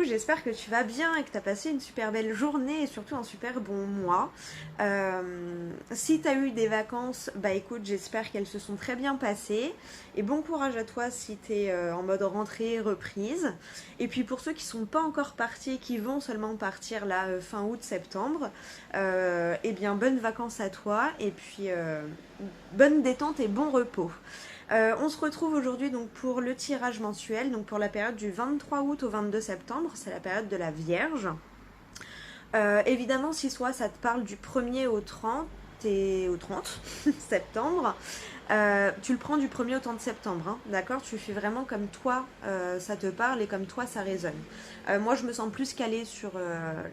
coucou, j'espère que tu vas bien et que tu as passé une super belle journée et surtout un super bon mois. Si tu as eu des vacances, bah écoute, j'espère qu'elles se sont très bien passées. Et bon courage à toi si tu es en mode rentrée, reprise. Et puis pour ceux qui sont pas encore partis, qui vont seulement partir là fin août, septembre, eh bien bonnes vacances à toi et puis bonne détente et bon repos. On se retrouve aujourd'hui donc pour le tirage mensuel, donc pour la période du 23 août au 22 septembre, c'est la période de la Vierge. Évidemment, si soit ça te parle du 1er au 30 et au 30 septembre, tu le prends du 1er au 30 septembre, hein, d'accord? Tu fais vraiment comme toi ça te parle et comme toi ça résonne. Moi, je me sens plus calée sur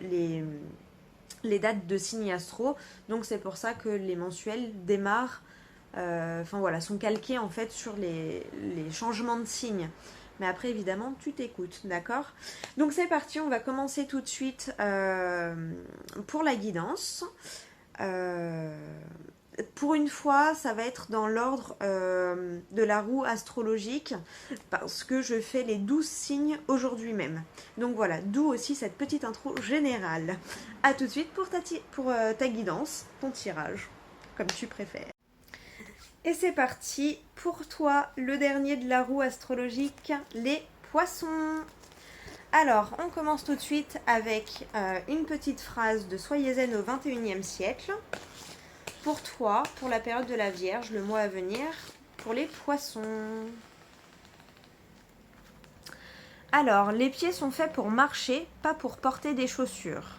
les dates de signes astro, donc c'est pour ça que les mensuels démarrent sont calqués en fait sur les changements de signes. Mais après, évidemment, tu t'écoutes, d'accord? Donc c'est parti, on va commencer tout de suite pour la guidance. Pour une fois, ça va être dans l'ordre de la roue astrologique parce que je fais les 12 signes aujourd'hui même. Donc voilà, d'où aussi cette petite intro générale. A tout de suite pour ta guidance, ton tirage, comme tu préfères. Et c'est parti pour toi, le dernier de la roue astrologique, les poissons. Alors, on commence tout de suite avec une petite phrase de Soyez zen au 21e siècle. Pour toi, pour la période de la Vierge, le mois à venir, pour les poissons. Alors, les pieds sont faits pour marcher, pas pour porter des chaussures.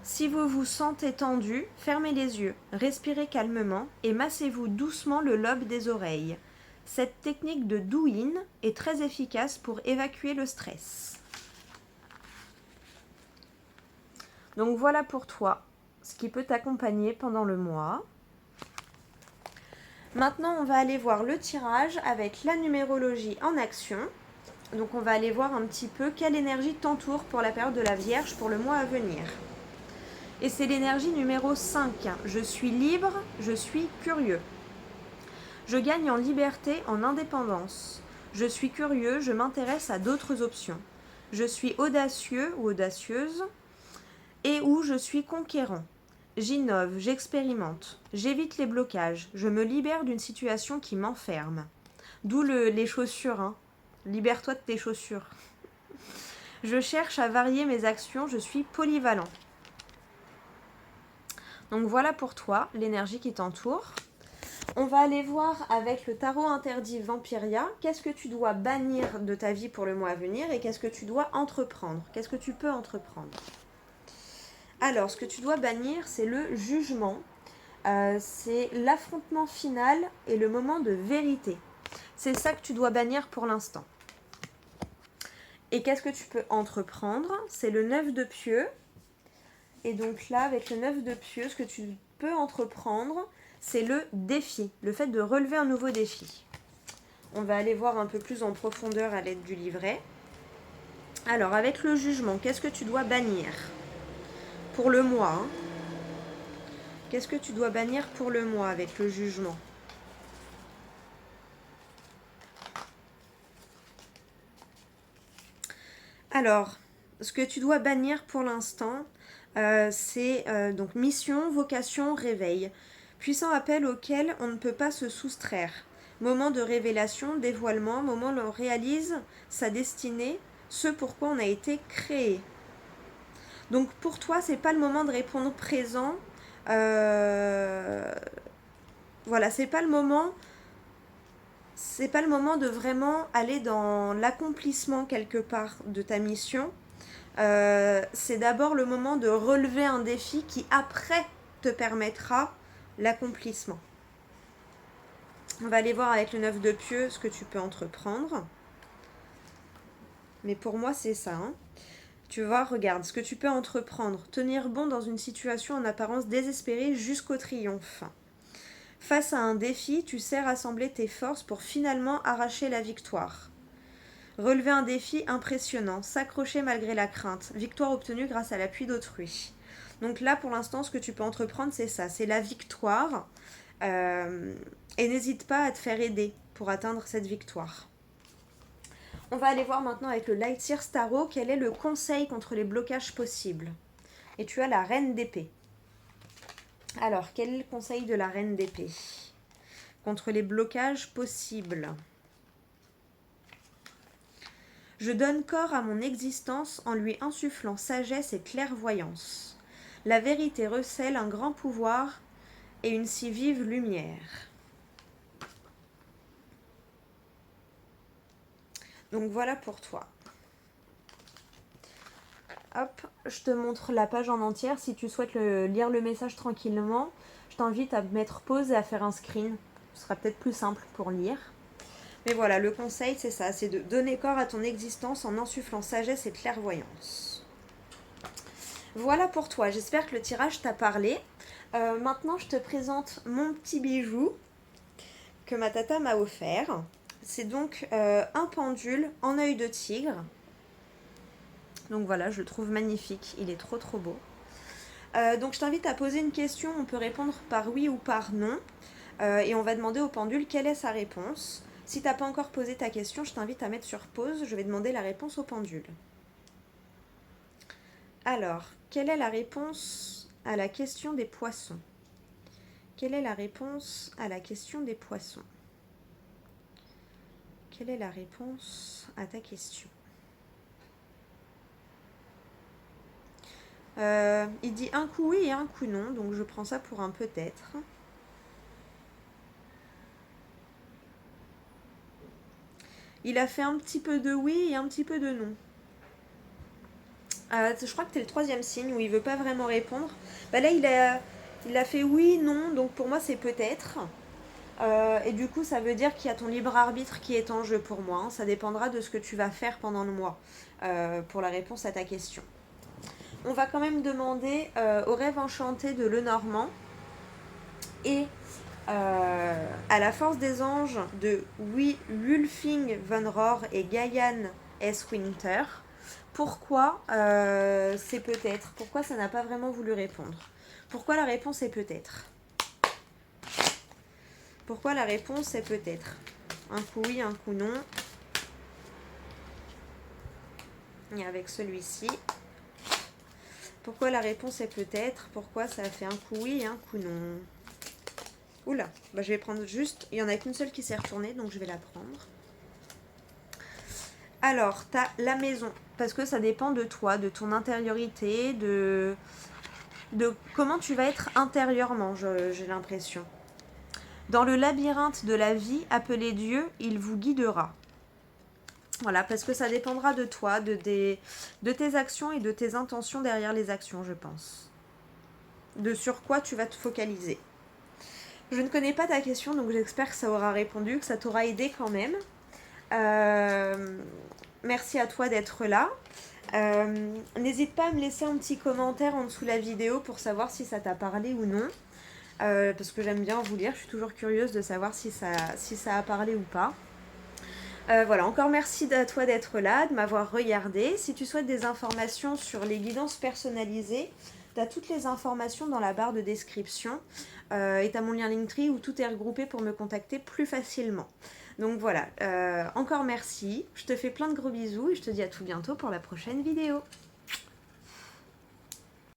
Si vous vous sentez tendu, fermez les yeux, respirez calmement et massez-vous doucement le lobe des oreilles. Cette technique de do-in est très efficace pour évacuer le stress. Donc voilà pour toi ce qui peut t'accompagner pendant le mois. Maintenant, on va aller voir le tirage avec la numérologie en action. Donc on va aller voir un petit peu quelle énergie t'entoure pour la période de la Vierge pour le mois à venir. Et c'est l'énergie numéro 5. Je suis libre, je suis curieux. Je gagne en liberté, en indépendance. Je suis curieux, je m'intéresse à d'autres options. Je suis audacieux ou audacieuse et ou je suis conquérant. J'innove, j'expérimente. J'évite les blocages. Je me libère d'une situation qui m'enferme. D'où les chaussures. Hein. Libère-toi de tes chaussures. Je cherche à varier mes actions. Je suis polyvalent. Donc voilà pour toi, l'énergie qui t'entoure. On va aller voir avec le tarot interdit Vampiria, qu'est-ce que tu dois bannir de ta vie pour le mois à venir et qu'est-ce que tu dois entreprendre, qu'est-ce que tu peux entreprendre. Alors, ce que tu dois bannir, c'est le jugement, c'est l'affrontement final et le moment de vérité. C'est ça que tu dois bannir pour l'instant. Et qu'est-ce que tu peux entreprendre? C'est le 9 de pieux. Et donc là, avec le 9 de pieux, ce que tu peux entreprendre, c'est le défi, le fait de relever un nouveau défi. On va aller voir un peu plus en profondeur à l'aide du livret. Alors, avec le jugement, qu'est-ce que tu dois bannir pour le mois, hein? Qu'est-ce que tu dois bannir pour le mois avec le jugement? Alors, ce que tu dois bannir pour l'instant, c'est donc mission, vocation, réveil. Puissant appel auquel on ne peut pas se soustraire. Moment de révélation, dévoilement, moment où l'on réalise sa destinée, ce pourquoi on a été créé. Donc pour toi, c'est pas le moment de répondre présent. Voilà, c'est pas le moment. C'est pas le moment de vraiment aller dans l'accomplissement quelque part de ta mission. C'est d'abord le moment de relever un défi qui après te permettra l'accomplissement. On va aller voir avec le 9 de pieux ce que tu peux entreprendre. Mais pour moi, c'est ça. Hein. Tu vois, regarde, ce que tu peux entreprendre. Tenir bon dans une situation en apparence désespérée jusqu'au triomphe. Face à un défi, tu sais rassembler tes forces pour finalement arracher la victoire. Relever un défi impressionnant, s'accrocher malgré la crainte, victoire obtenue grâce à l'appui d'autrui. Donc là, pour l'instant, ce que tu peux entreprendre, c'est ça, c'est la victoire. Et n'hésite pas à te faire aider pour atteindre cette victoire. On va aller voir maintenant avec le Light Years Tarot quel est le conseil contre les blocages possibles. Et tu as la Reine d'épée. Alors, quel est le conseil de la Reine d'épée contre les blocages possibles? Je donne corps à mon existence en lui insufflant sagesse et clairvoyance. La vérité recèle un grand pouvoir et une si vive lumière. Donc voilà pour toi. Hop, je te montre la page en entière. Si tu souhaites lire le message tranquillement, je t'invite à mettre pause et à faire un screen. Ce sera peut-être plus simple pour lire. Mais voilà, le conseil c'est ça, c'est de donner corps à ton existence en insufflant sagesse et clairvoyance. Voilà pour toi, j'espère que le tirage t'a parlé. Maintenant je te présente mon petit bijou que ma tata m'a offert. C'est donc un pendule en œil de tigre. Donc voilà, je le trouve magnifique, il est trop beau. Donc je t'invite à poser une question, on peut répondre par oui ou par non. Et on va demander au pendule quelle est sa réponse. Si tu n'as pas encore posé ta question, je t'invite à mettre sur pause, je vais demander la réponse au pendule. Alors, quelle est la réponse à la question des poissons? Quelle est la réponse à la question des poissons? Quelle est la réponse à ta question? Il dit un coup oui et un coup non, donc je prends ça pour un peut-être. Il a fait un petit peu de oui et un petit peu de non. Je crois que c'est le troisième signe où il veut pas vraiment répondre. Bah là, il a fait oui, non, donc pour moi c'est peut-être. Et du coup, ça veut dire qu'il y a ton libre arbitre qui est en jeu pour moi. Hein. Ça dépendra de ce que tu vas faire pendant le mois pour la réponse à ta question. On va quand même demander au rêve enchanté de Lenormand et à la force des anges de Wulfing von Rohr et Gaian S. Winter. Pourquoi c'est peut-être? Pourquoi ça n'a pas vraiment voulu répondre? Pourquoi la réponse est peut-être? Pourquoi la réponse est peut-être? Un coup oui, un coup non. Et avec celui-ci. Pourquoi la réponse est peut-être? Pourquoi ça a fait un coup oui et un coup non? Oula, bah je vais prendre juste... Il n'y en a qu'une seule qui s'est retournée, donc je vais la prendre. Alors, tu as la maison, parce que ça dépend de toi, de ton intériorité, de comment tu vas être intérieurement, j'ai l'impression. Dans le labyrinthe de la vie, appelé Dieu, il vous guidera. Voilà, parce que ça dépendra de toi, de tes actions et de tes intentions derrière les actions, je pense. De sur quoi tu vas te focaliser. Je ne connais pas ta question, donc j'espère que ça aura répondu, que ça t'aura aidé quand même. Merci à toi d'être là. N'hésite pas à me laisser un petit commentaire en dessous de la vidéo pour savoir si ça t'a parlé ou non. Parce que j'aime bien vous lire, je suis toujours curieuse de savoir si ça a parlé ou pas. Voilà, encore merci à toi d'être là, de m'avoir regardé. Si tu souhaites des informations sur les guidances personnalisées, tu as toutes les informations dans la barre de description. Et tu as mon lien Linktree où tout est regroupé pour me contacter plus facilement. Donc voilà, encore merci. Je te fais plein de gros bisous et je te dis à tout bientôt pour la prochaine vidéo.